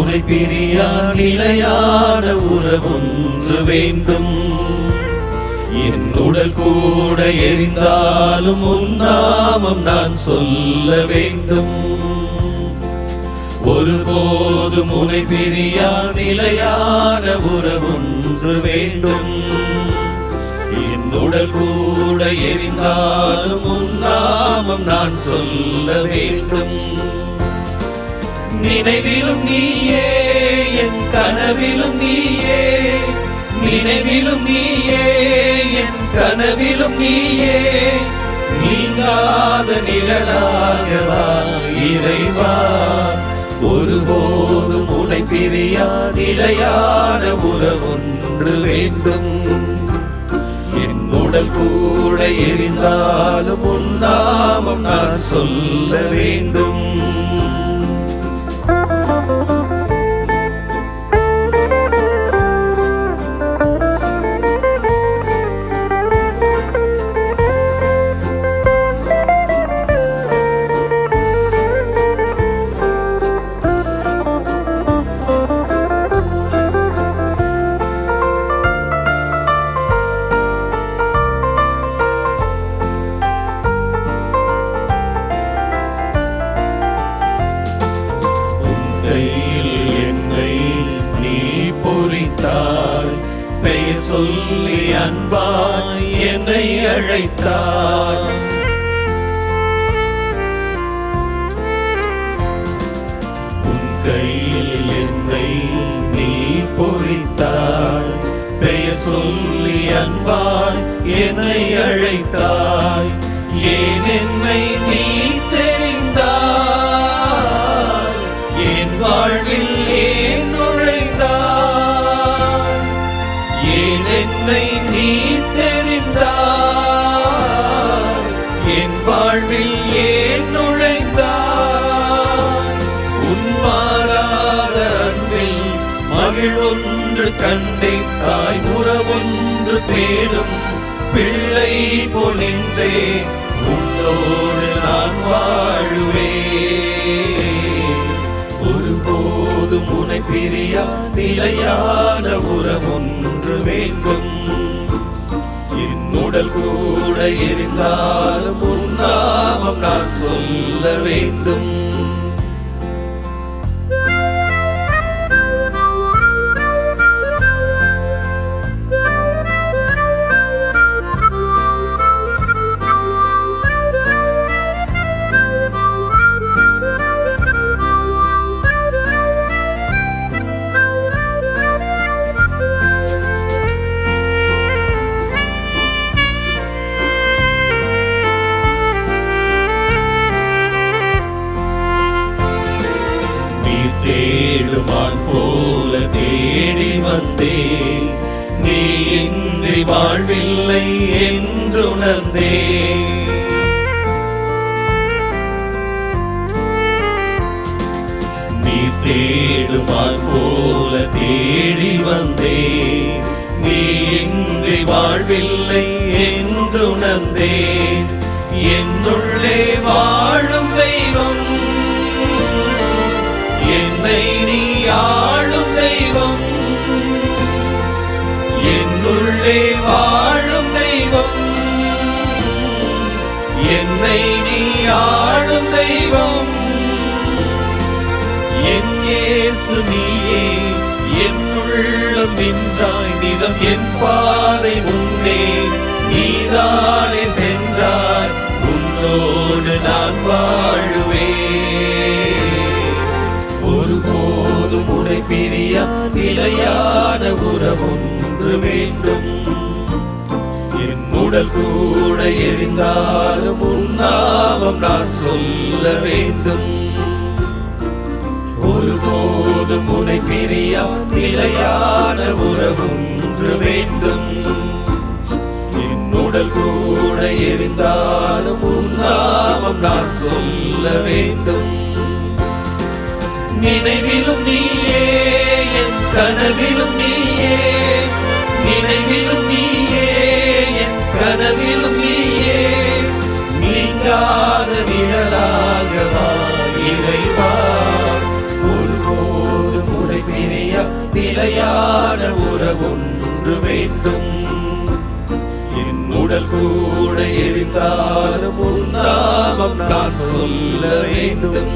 உனை பிரியா நிலையான உறவொன்று வேண்டும். என் உடல் கூட எரிந்தாலும் உன் நாமம் நான் சொல்ல வேண்டும். ஒருபோதும் உனை பிரியா நிலையான உறவொன்று வேண்டும். என் உடல் கூட எரிந்தாலும் உன் நாமம் நான் சொல்ல வேண்டும். நினைவிலும் நீயே, என் கனவிலும் நீயே, நினைவிலும் நீயே, என் கனவிலும் நீயே, நீங்காத நிழலாகவா இறைவா. ஒருபோதும் உனை பிரியா நிலையான உறவொன்று வேண்டும். என் உடல் கூட எரிந்தாலும் உன் நாமம் நான் சொல்ல வேண்டும். பெயர் சொல்லி அன்பாய் என்னை அழைத்தாய். உன் கையில் என்னை நீ பொறித்தாய். பெயர் சொல்லி அன்பாய் என்னை அழைத்தாய். ஏன் என்னை நீ தெரிந்தாய், என் வாழ்வில் ஏன் நுழைந்தாய். ஏன் என்னை நீ தெரிந்தாய், என் வாழ்வில் ஏன் நுழைந்தாய். உன் மாறாத அன்பில் மகிழ்வொன்று கண்டேன். தாய் உறவொன்று தேடும் பிள்ளை போல் நின்றே உன்னோடு நான் வாழுவேன். ஒருபோதும் உனை பிரியா நிலையான உறவொன்று வேண்டும். என் உடல் கூட எரிந்தாலும் உன் நாமம் நான் சொல்ல வேண்டும். தேடுமான் போல தேடி வந்தே, நீ இன்றி வாழ்வில்லை என்றுணர்ந்தே. நீ தேடுமான் போல தேடி வந்தே, நீ இன்றி வாழ்வில்லை என்றுணர்ந்தே. என்னுள்ளே வாழும் தெய்வம், என்னை நீ ஆளும் தெய்வம். என்னுள்ளே வாழும் தெய்வம், என்னை நீ ஆளும் தெய்வம். என் இயேசு நீயே, என் உள்ளம் நின்றாய். நிதம் என் பாதை முன்னே நீதானே சென்றாய். உன்னோடு நான் வாழுவேன். ஒருபோதும் உனை பிரியா நிலையான உறவொன்று வேண்டும். என் உடல் கூட எரிந்தாலும் உன் நாமம் நான் சொல்ல வேண்டும். ஒருபோதும் உனை பிரியா நிலையான உறவொன்று வேண்டும். என் உடல் கூட எரிந்தாலும் உன் நாமம் நான் சொல்ல வேண்டும். நினைவிலும் நீயே, என் கனவிலும் நீயே, நினைவிலும் நீயே, என் கனவிலும் நீயே, நீங்காத நிழலாகவா இறைவா. ஒருபோதும் ஒன்று வேண்டும், என் உடல் கூட எரிந்தாலும் உன் நாமம் நான் சொல்ல வேண்டும்.